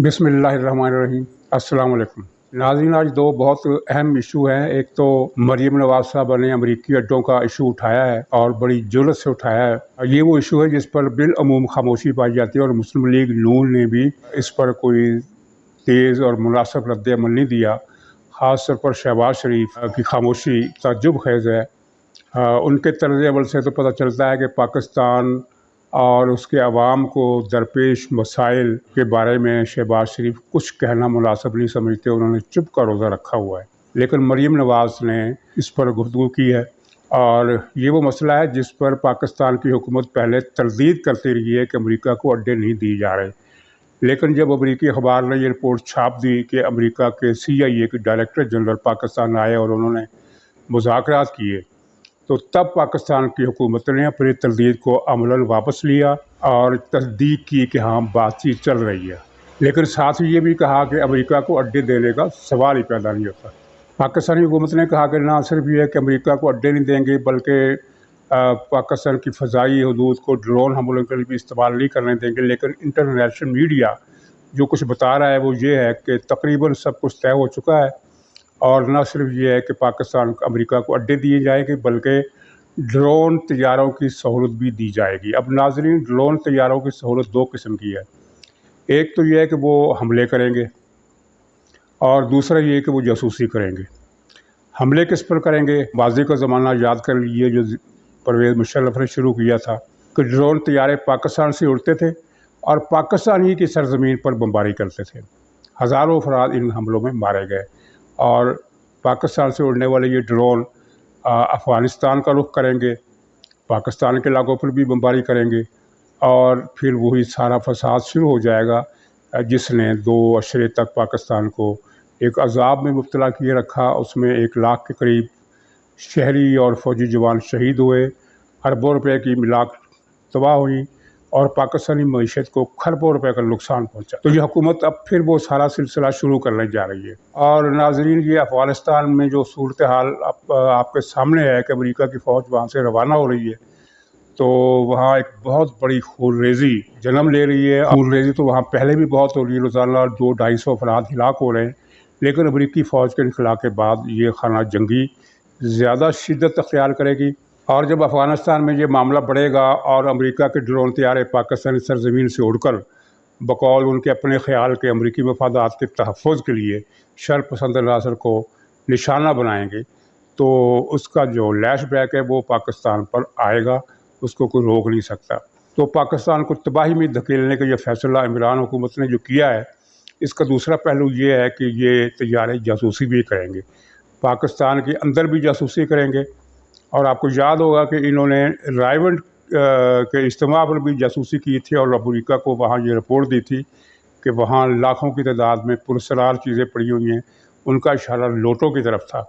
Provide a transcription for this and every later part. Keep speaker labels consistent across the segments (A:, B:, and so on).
A: बिस्मिल्लाहिर्रहमानिर्रहीम। अस्सलाम वालेकुम नाज़रीन, आज दो बहुत अहम इशू हैं। एक तो मरीम नवाज़ साहबा ने अमरीकी अड्डों का इशू उठाया है और बड़ी जुर्रत से उठाया है। ये वो इशू है जिस पर बिलअमूम खामोशी पाई जाती है और मुस्लिम लीग नून ने भी इस पर कोई तेज़ और मुनासिब रद्द-ए-अमल नहीं दिया। ख़ास तौर पर शहबाज शरीफ की खामोशी ताज्जुब खेज़ है। उनके तर्ज़ अमल से तो पता चलता है कि पाकिस्तान और उसके अवाम को दरपेश मसाइल के बारे में शहबाज शरीफ कुछ कहना मुनासिब नहीं समझते। उन्होंने चुप का रोज़ा रखा हुआ है। लेकिन मरीम नवाज़ ने इस पर गुफ्तगू की है और ये वो मसला है जिस पर पाकिस्तान की हुकूमत पहले तरदीद करती रही है कि अमेरिका को अड्डे नहीं दिए जा रहे। लेकिन जब अमरीकी अखबार ने ये रिपोर्ट छाप दी कि अमेरिका के CIA के डायरेक्टर जनरल पाकिस्तान आए और उन्होंने मुज़ाकरात किए, तो तब पाकिस्तान की हुकूमत ने अपनी तरदीद को अमलन वापस लिया और तस्दीक की कि हाँ, बातचीत चल रही है। लेकिन साथ ही ये भी कहा कि अमेरिका को अड्डे देने का सवाल ही पैदा नहीं होता। पाकिस्तानी हुकूमत ने कहा कि ना सिर्फ ये है कि अमेरिका को अड्डे नहीं देंगे, बल्कि पाकिस्तान की फ़ज़ाई हदूद को ड्रोन हमलों के लिए भी इस्तेमाल नहीं करने देंगे। लेकिन इंटरनेशनल मीडिया जो कुछ बता रहा है वो ये है कि तकरीबन सब कुछ तय हो चुका है और न सिर्फ ये है कि पाकिस्तान अमेरिका को अड्डे दिए जाएंगे, बल्कि ड्रोन तैयारों की सहूलत भी दी जाएगी। अब नाज़रीन, ड्रोन तैयारों की सहूलत दो किस्म की है। एक तो ये है कि वो हमले करेंगे और दूसरा ये है कि वो जासूसी करेंगे। हमले किस पर करेंगे? माज़ी का ज़माना याद कर लीजिए, जो परवेज़ मुशर्रफ ने शुरू किया था कि ड्रोन तैयारे पाकिस्तान से उड़ते थे और पाकिस्तान ही की सरजमीन पर बमबारी करते थे। हज़ारों अफराद इन हमलों में मारे गए और पाकिस्तान से उड़ने वाले ये ड्रोन अफ़गानिस्तान का रुख करेंगे, पाकिस्तान के इलाकों पर भी बमबारी करेंगे और फिर वही सारा फसाद शुरू हो जाएगा जिसने 2 अशरे तक पाकिस्तान को एक अज़ाब में मुब्तला किए रखा। उसमें 1 लाख के करीब शहरी और फ़ौजी जवान शहीद हुए, अरबों रुपए की मिलाक तबाह हुई और पाकिस्तानी मईशत को खरबों रुपए का नुकसान पहुंचा। तो ये हुकूमत अब फिर वो सारा सिलसिला शुरू करने जा रही है। और नाज़रीन, ये अफ़गानिस्तान में जो सूरत हाल आपके सामने है कि अमेरिका की फ़ौज वहाँ से रवाना हो रही है, तो वहाँ एक बहुत बड़ी खूनरेज़ी जन्म ले रही है। खूनरेज़ी तो वहाँ पहले भी बहुत हो रही है, रोज़ाना 200-250 अफराद हिलाक हो रहे हैं। लेकिन अमेरिकी फ़ौज के इनखला के बाद ये खाना जंगी ज़्यादा शिद्दत अख्तियार करेगी और जब अफ़गानिस्तान में ये मामला बढ़ेगा और अमेरिका के ड्रोन तैयारे पाकिस्तानी सरजमीन से उड़कर बकौल उनके अपने ख्याल के अमेरिकी मफादात के तहफ़्फ़ुज़ के लिए शर पसंद अनासर को निशाना बनाएंगे, तो उसका जो लैश बैक है वो पाकिस्तान पर आएगा, उसको कोई रोक नहीं सकता। तो पाकिस्तान को तबाही में धकेलने का ये फ़ैसला इमरान हुकूमत ने जो किया है, इसका दूसरा पहलू ये है कि ये तैयारे जासूसी भी करेंगे, पाकिस्तान के अंदर भी जासूसी करेंगे। और आपको याद होगा कि इन्होंने रायवंड के इज्तिमा पर भी जासूसी की थी और अमेरिका को वहाँ ये रिपोर्ट दी थी कि वहाँ लाखों की तादाद में पुरस्कार चीज़ें पड़ी हुई हैं। उनका इशारा लोटों की तरफ था।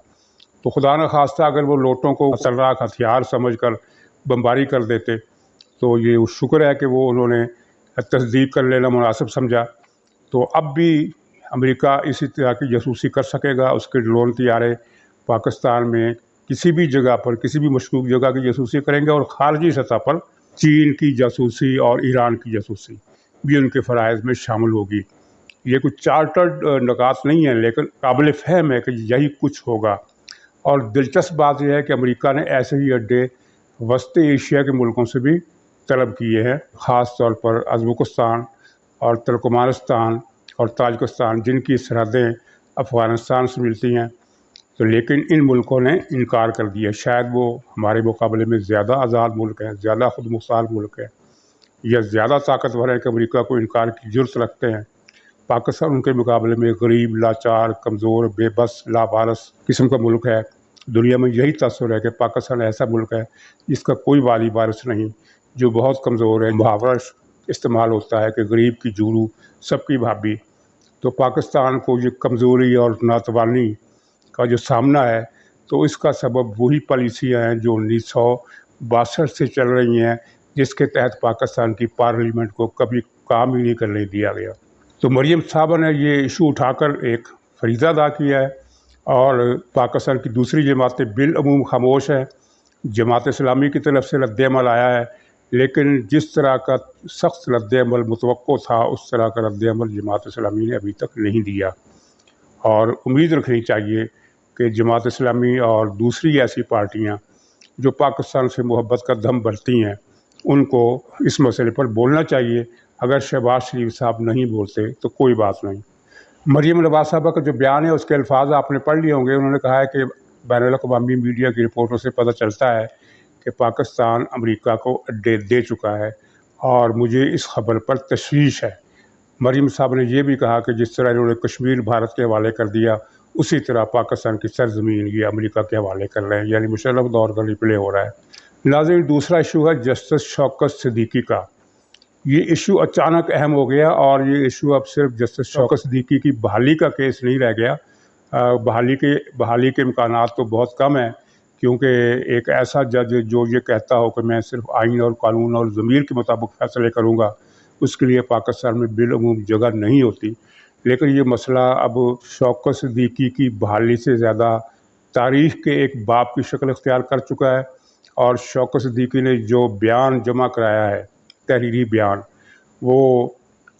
A: तो खुदा न खास्ता अगर वो लोटों को खतरनाक हथियार समझकर बमबारी कर देते, तो ये शुक्र है कि वो उन्होंने तस्दीक कर लेना मुनासिब समझा। तो अब भी अमेरिका इसी तरह की जासूसी कर सकेगा। उसके ड्रोन तैयारे पाकिस्तान में किसी भी जगह पर, किसी भी मशकूक जगह की जासूसी करेंगे और ख़ारजी सतह पर चीन की जासूसी और ईरान की जासूसी भी उनके फ़राइज़ में शामिल होगी। ये कुछ चार्टर्ड निकात नहीं है, लेकिन काबिल फ़हम है कि यही कुछ होगा। और दिलचस्प बात यह है कि अमेरिका ने ऐसे ही अड्डे वस्त एशिया के मुल्कों से भी तलब किए हैं, ख़ास तौर पर अज़्बकिस्तान और तुर्कमानिस्तान और ताजिकिस्तान, जिनकी सरहदें अफ़गानिस्तान से मिलती हैं। तो लेकिन इन मुल्कों ने इनकार कर दिया। शायद वो हमारे मुकाबले में ज़्यादा आज़ाद मुल्क हैं, ज़्यादा खुद मुख्तार मुल्क है या ज़्यादा ताकतवर है कि अमेरिका को इनकार की जुर्रत रखते हैं। पाकिस्तान उनके मुकाबले में गरीब, लाचार, कमज़ोर, बेबस, लावारिस किस्म का मुल्क है। दुनिया में यही तस्वीर है कि पाकिस्तान ऐसा मुल्क है जिसका कोई वाली वारिस नहीं, जो बहुत कमज़ोर है। मुहावरा इस्तेमाल होता है कि गरीब की जूरू सबकी भाभी। तो पाकिस्तान को ये कमज़ोरी और नातवानी का जो सामना है, तो इसका सबब वही पॉलिसियाँ हैं जो 1962 से चल रही हैं, जिसके तहत पाकिस्तान की पार्लियामेंट को कभी काम ही नहीं करने दिया गया। तो मरीम साहबा ने ये इशू उठाकर एक फरीज़ा अदा किया है और पाकिस्तान की दूसरी जमातें बिलअमूम खामोश हैं। जमात इस्लामी की तरफ से रद्द-ए-अमल आया है لیکن جس طرح کا سخت رد عمل متوقع تھا اس طرح کا رد عمل جماعت اسلامی نے ابھی تک نہیں دیا، اور امید رکھنی چاہیے کہ جماعت اسلامی اور دوسری ایسی پارٹیاں جو پاکستان سے محبت کا دم بھرتی ہیں ان کو اس مسئلے پر بولنا چاہیے۔ اگر شہباز شریف صاحب نہیں بولتے تو کوئی بات نہیں۔ مریم نواز صاحبہ کا جو بیان ہے اس کے الفاظ آپ نے پڑھ لیے ہوں گے۔ انہوں نے کہا ہے کہ بین الاقوامی میڈیا کی رپورٹوں سے پتہ چلتا ہے کہ پاکستان امریکہ کو اڈے دے چکا ہے، اور مجھے اس خبر پر تشویش ہے۔ مریم صاحب نے یہ بھی کہا کہ جس طرح انہوں نے کشمیر بھارت کے حوالے کر دیا اسی طرح پاکستان کی سرزمین یہ امریکہ کے حوالے کر رہے ہیں، یعنی مشرف دور کا ریپلے ہو رہا ہے۔ ناظرین، دوسرا ایشو ہے جسٹس شوکت صدیقی کا۔ یہ ایشو اچانک اہم ہو گیا، اور یہ ایشو اب صرف جسٹس شوکت صدیقی کی بحالی کا کیس نہیں رہ گیا۔ بحالی کے امکانات تو بہت کم ہیں، کیونکہ ایک ایسا جج جو یہ کہتا ہو کہ میں صرف آئین اور قانون اور ضمیر کے مطابق فیصلے کروں گا، اس کے لیے پاکستان میں بالعموم جگہ نہیں ہوتی۔ لیکن یہ مسئلہ اب شوکت صدیقی کی بحالی سے زیادہ تاریخ کے ایک باب کی شکل اختیار کر چکا ہے، اور شوکت صدیقی نے جو بیان جمع کرایا ہے، تحریری بیان، وہ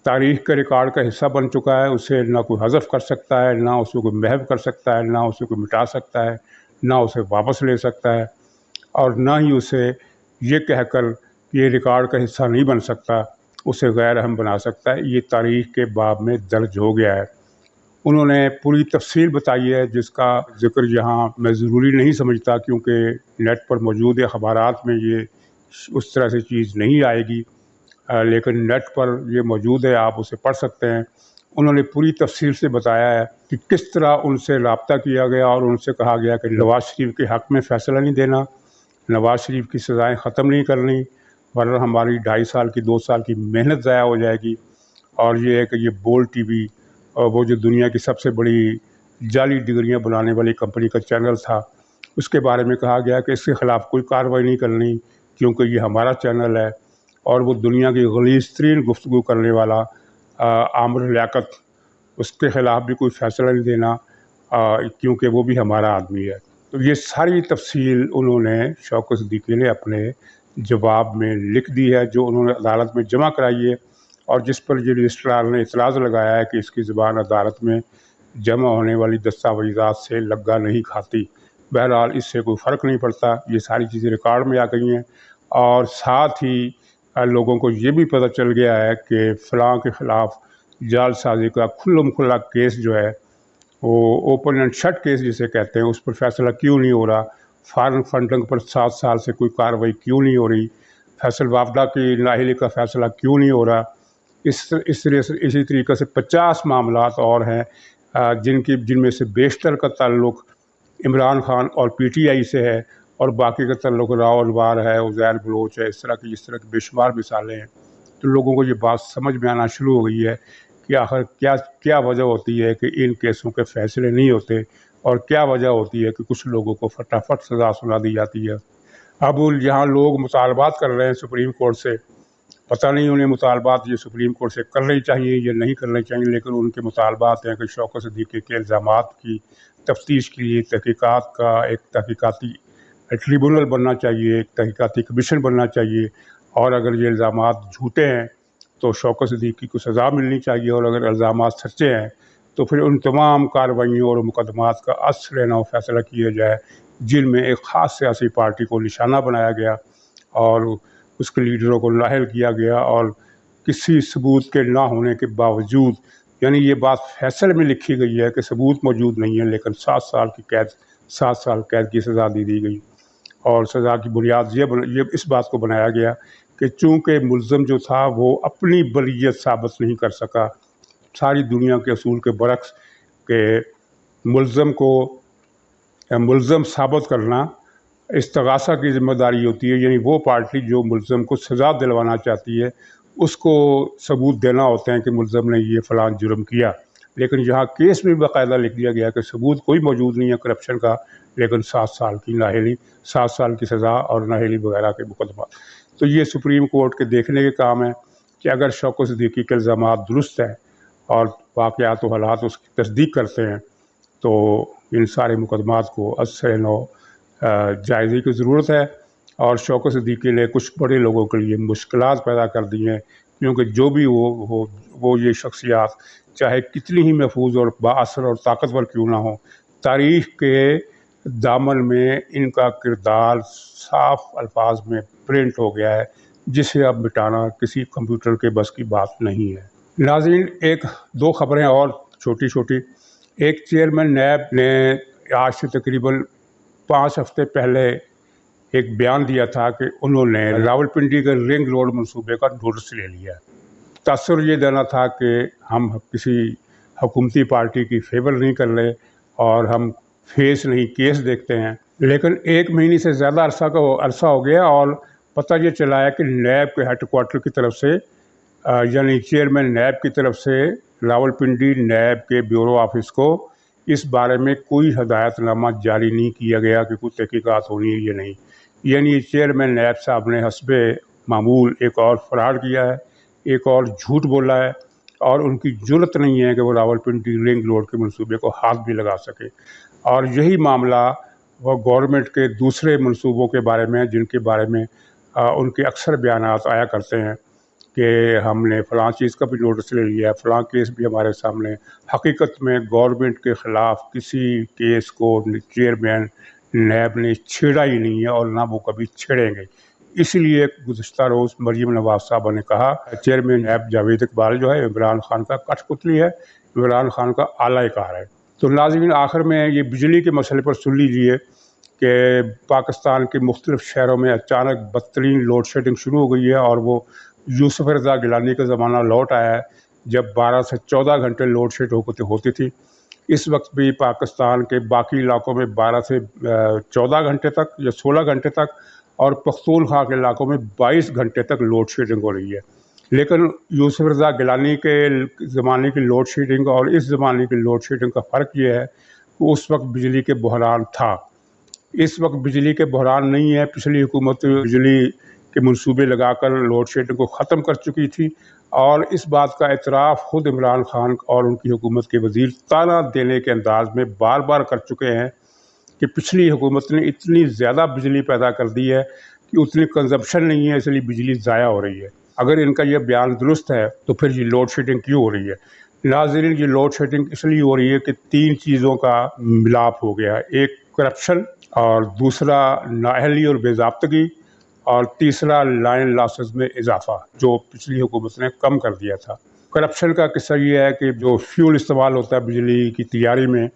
A: تاریخ کے ریکارڈ کا حصہ بن چکا ہے۔ اسے نہ کوئی حذف کر سکتا ہے، نہ اسے کوئی محو کر سکتا ہے، نہ اسے کوئی مٹا سکتا ہے، نہ اسے واپس لے سکتا ہے، اور نہ ہی اسے یہ کہہ کر یہ ریکارڈ کا حصہ نہیں بن سکتا اسے غیر اہم بنا سکتا ہے۔ یہ تاریخ کے باب میں درج ہو گیا ہے۔ انہوں نے پوری تفصیل بتائی ہے جس کا ذکر یہاں میں ضروری نہیں سمجھتا، کیونکہ نیٹ پر موجود اخبارات میں یہ اس طرح سے چیز نہیں آئے گی، لیکن نیٹ پر یہ موجود ہے، آپ اسے پڑھ سکتے ہیں۔ انہوں نے پوری تفصیل سے بتایا ہے کہ کس طرح ان سے رابطہ کیا گیا اور ان سے کہا گیا کہ نواز شریف کے حق میں فیصلہ نہیں دینا، نواز شریف کی سزائیں ختم نہیں کرنی، ورنہ ہماری 2.5 سال کی 2 سال کی محنت ضائع ہو جائے گی۔ اور یہ ہے کہ یہ بول ٹی وی، وہ جو دنیا کی سب سے بڑی جعلی ڈگریاں بنانے والی کمپنی کا چینل تھا، اس کے بارے میں کہا گیا کہ اس کے خلاف کوئی کارروائی نہیں کرنی کیونکہ یہ ہمارا چینل ہے، اور وہ دنیا کی غلیظ ترین گفتگو کرنے والا عامر لیاقت، اس کے خلاف بھی کوئی فیصلہ نہیں دینا کیونکہ وہ بھی ہمارا آدمی ہے۔ تو یہ ساری تفصیل انہوں نے شوکت صدیقی نے اپنے جواب میں لکھ دی ہے، جو انہوں نے عدالت میں جمع کرائی ہے، اور جس پر یہ رجسٹرار نے اعتراض لگایا ہے کہ اس کی زبان عدالت میں جمع ہونے والی دستاویزات سے لگا نہیں کھاتی۔ بہرحال اس سے کوئی فرق نہیں پڑتا، یہ ساری چیزیں ریکارڈ میں آ گئی ہیں، اور ساتھ ہی لوگوں کو یہ بھی پتہ چل گیا ہے کہ فلاں کے خلاف جعل سازی کا کھلم کھلا کیس جو ہے، وہ اوپن اینڈ شٹ کیس جسے کہتے ہیں، اس پر فیصلہ کیوں نہیں ہو رہا، فارن فنڈنگ پر 7 سال سے کوئی کارروائی کیوں نہیں ہو رہی، فیصل وافدہ کی نااہلی کا فیصلہ کیوں نہیں ہو رہا۔ اسی طریقے سے 50 معاملات اور ہیں جن میں سے بیشتر کا تعلق عمران خان اور پی ٹی آئی سے ہے، اور باقی کا تعلق راؤ الوار ہے، عزیر بلوچ ہے، اس طرح کی بے شمار مثالیں ہیں۔ تو لوگوں کو یہ بات سمجھ میں آنا شروع ہو گئی ہے کہ آخر کیا وجہ ہوتی ہے کہ ان کیسوں کے فیصلے نہیں ہوتے، اور کیا وجہ ہوتی ہے کہ کچھ لوگوں کو فٹافٹ سزا سنا دی جاتی ہے۔ اب یہاں لوگ مطالبات کر رہے ہیں سپریم کورٹ سے، پتہ نہیں انہیں مطالبات یہ سپریم کورٹ سے کرنے چاہیے یا نہیں کرنے چاہیے، لیکن ان کے مطالبات ہیں کہ شوکت صدیقی کے الزامات کی تفتیش کے لیے تحقیقات کا ایک تحقیقاتی ٹریبونل بننا چاہیے، ایک تحقیقاتی کمیشن بننا چاہیے، اور اگر یہ الزامات جھوٹے ہیں تو شوکت صدیقی کو سزا ملنی چاہیے، اور اگر الزامات سچے ہیں تو پھر ان تمام کارروائیوں اور مقدمات کا اصل نو فیصلہ کیا جائے جن میں ایک خاص سیاسی پارٹی کو نشانہ بنایا گیا اور اس کے لیڈروں کو نااہل کیا گیا، اور کسی ثبوت کے نہ ہونے کے باوجود، یعنی یہ بات فیصلے میں لکھی گئی ہے کہ ثبوت موجود نہیں ہے، لیکن 7 سال قید کی سزا دی گئی، اور سزا کی بنیاد یہ اس بات کو بنایا گیا کہ چونکہ ملزم جو تھا وہ اپنی بریت ثابت نہیں کر سکا، ساری دنیا کے اصول کے برعکس کہ ملزم کو ملزم ثابت کرنا استغاثہ کی ذمہ داری ہوتی ہے، یعنی وہ پارٹی جو ملزم کو سزا دلوانا چاہتی ہے اس کو ثبوت دینا ہوتے ہیں کہ ملزم نے یہ فلاں جرم کیا، لیکن یہاں کیس میں باقاعدہ لکھ دیا گیا کہ ثبوت کوئی موجود نہیں ہے کرپشن کا، لیکن 7 سال کی نااہلی، 7 سال کی سزا اور نااہلی وغیرہ کے مقدمات۔ تو یہ سپریم کورٹ کے دیکھنے کے کام ہے کہ اگر شوکت صدیقی کے الزامات درست ہیں اور واقعات و حالات اس کی تصدیق کرتے ہیں تو ان سارے مقدمات کو از سے نو جائزے کی ضرورت ہے، اور शौकत सिद्दीकी ने कुछ बड़े लोगों के लिए मुश्किलात पैदा कर दी हैं, क्योंकि जो भी वो ये शख्सियात चाहे कितनी ही महफूज और बाअसर और ताकतवर क्यों ना हो, तारीख़ के दामन में इनका किरदार साफ अल्फाज में प्रिंट हो गया है, जिसे अब मिटाना किसी कंप्यूटर के बस की बात नहीं है। नाज़रीन, एक दो खबरें और छोटी छोटी। एक चेयरमैन नैब ने आज से तकरीबन 5 हफ्ते पहले एक बयान दिया था कि उन्होंने रावलपिंडी के रिंग रोड मंसूबे का नोटिस ले लिया। तासुर ये देना था कि हम किसी हुकूमती पार्टी की फेवर नहीं कर रहे और हम फेस नहीं केस देखते हैं, लेकिन 1 महीने से ज़्यादा अरसा हो गया और पता ये चला है कि नैब के हेडक्वार्टर की तरफ से यानी चेयरमैन नैब की तरफ से रावलपिंडी नैब के ब्यूरो ऑफिस को इस बारे में कोई हदायतनामा जारी नहीं किया गया कि कुछ तहकीकात होनी है या नहीं। यानी चेयरमैन नैब साहब ने हस्बे मामूल एक और फरार किया है, एक और झूठ बोला है और उनकी जुर्रत नहीं है कि वो रावलपिंडी रिंग रोड के मंसूबे को हाथ भी लगा सके। और यही मामला वो गवर्नमेंट के दूसरे मंसूबों के बारे में, जिनके बारे में उनके अक्सर बयानात आया करते हैं कि हमने फ़लाँ चीज़ का भी नोटिस ले लिया, फ़लाँ केस भी हमारे सामने। हकीकत में गवर्नमेंट के ख़िलाफ़ किसी केस को चेयरमैन नैब ने छेड़ा ही नहीं है और ना वो कभी छेड़ेंगे। इसलिए गुज़श्ता रोज़ मरीम नवाज़ साहबा ने कहा चेयरमैन नैब जावेद इकबाल जो है इमरान खान का कठपुतली है, इमरान खान का आला कार है। तो नाज़रीन, आखिर में ये बिजली के मसले पर सुन लीजिए कि पाकिस्तान के मुख्तलिफ़ शहरों में अचानक बदतरीन लोड शेडिंग शुरू हो गई है और वो यूसुफ रज़ा गिलानी का ज़माना लौट आया है जब 12 से 14 घंटे लोड शेड होती थी। इस वक्त भी पाकिस्तान के बाकी इलाकों में 12 से 14 घंटे तक या 16 घंटे तक और पख्तूनख्वा के इलाकों में 22 घंटे तक लोड शेडिंग हो रही है। लेकिन यूसुफ रज़ा गिलानी के ज़माने की लोड शेडिंग और इस ज़माने की लोड शेडिंग का फ़र्क ये है कि उस वक्त बिजली के बहरान था, इस वक्त बिजली के बहरान नहीं है। पिछली हुकूमत बिजली के मंसूबे लगाकर लोड शेडिंग को ख़त्म कर चुकी थी और इस बात का एतराफ़ ख़ुद इमरान खान और उनकी हुकूमत के वज़ीर ताना देने के अंदाज़ में बार बार कर चुके हैं कि पिछली हुकूमत ने इतनी ज़्यादा बिजली पैदा कर दी है कि उतनी कंजम्पशन नहीं है, इसलिए बिजली ज़ाया हो रही है। अगर इनका यह बयान दुरुस्त है तो फिर ये लोड शेडिंग क्यों हो रही है? नाज़रीन, ये लोड शेडिंग इसलिए हो रही है कि 3 चीज़ों का मिलाप हो गया। एक करप्शन, और दूसरा नाअहली और बेज़ाब्तगी, और तीसरा लाइन लॉसेस में इजाफा जो पिछली हुकूमत ने कम कर दिया था। करप्शन का किस्सा ये है कि जो फ्यूल इस्तेमाल होता है बिजली की तैयारी में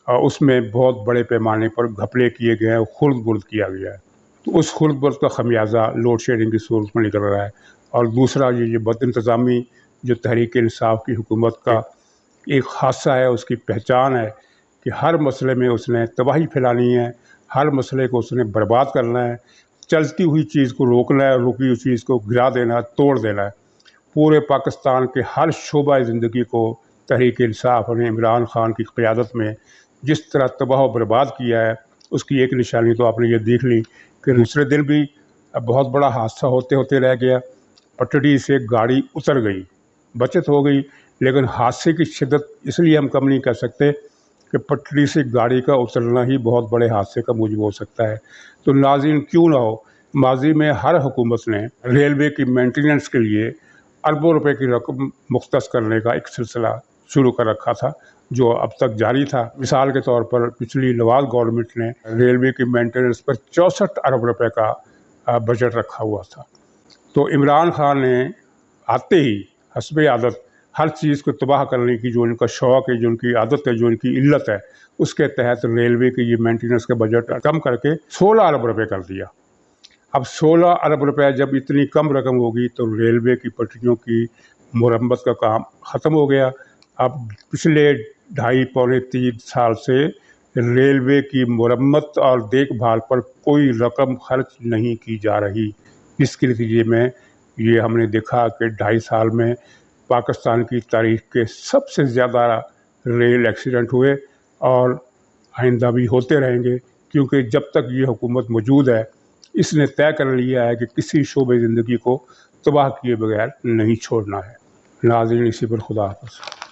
A: उसमें बहुत बड़े पैमाने पर घपले किए गए हैं, खुर्द बुर्द किया गया है। तो उस खुर्द बुर्द का खमियाजा लोड शेडिंग की सूरत में निकल रहा है। और दूसरा ये बद इंतज़ामी जो तहरीक इंसाफ की हुकूमत का एक हादसा है, उसकी पहचान है कि हर मसले में उसने तबाही फैलानी है, हर मसले को उसने बर्बाद करना है, चलती हुई चीज़ को रोकना है, रुकी हुई चीज़ को गिरा देना है, तोड़ देना है। पूरे पाकिस्तान के हर शोबा ज़िंदगी को तहरीक इंसाफ ने इमरान खान की क़यादत में जिस तरह तबाह व बर्बाद किया है, उसकी एक निशानी तो आपने ये देख ली कि दूसरे दिन भी बहुत बड़ा हादसा होते होते रह गया। पटड़ी से गाड़ी उतर गई, बचत हो गई, लेकिन हादसे की शिद्दत इसलिए हम कम नहीं कर सकते कि पटड़ी से गाड़ी का उतरना ही बहुत बड़े हादसे का मूजब हो सकता है। तो नाज़रीन, क्यों ना हो, माजी में हर हुकूमत ने रेलवे की मेंटेनेंस के लिए अरबों रुपए की रकम मुख्तस करने का एक सिलसिला शुरू कर रखा था, जो अब तक जारी था। मिसाल के तौर पर पिछली नवाज गवर्नमेंट ने रेलवे की मेंटेनेंस पर 64 अरब रुपए का बजट रखा हुआ था। तो इमरान खान ने आते ही हस्बे आदत हर चीज़ को तबाह करने की जो उनका शौक़ है, जो उनकी आदत है, जो उनकी इल्लत है, उसके तहत रेलवे के ये मेंटेनेंस का बजट कम करके 16 अरब रुपए कर दिया। अब 16 अरब रुपए जब इतनी कम रकम होगी तो रेलवे की पटरियों की मुरम्मत का काम ख़त्म हो गया। अब पिछले 2.5 पौने 3 साल से रेलवे की मुरम्मत और देखभाल पर कोई रकम खर्च नहीं की जा रही। इसके नतीजे में ये हमने देखा कि 2.5 साल में पाकिस्तान की तारीख़ के सबसे ज़्यादा रेल एक्सीडेंट हुए और आइंदा भी होते रहेंगे, क्योंकि जब तक ये हुकूमत मौजूद है इसने तय कर लिया है कि किसी शोबे ज़िंदगी को तबाह किए बगैर नहीं छोड़ना है। नाज़रीन, इसी पर खुदा हाफ़िज़।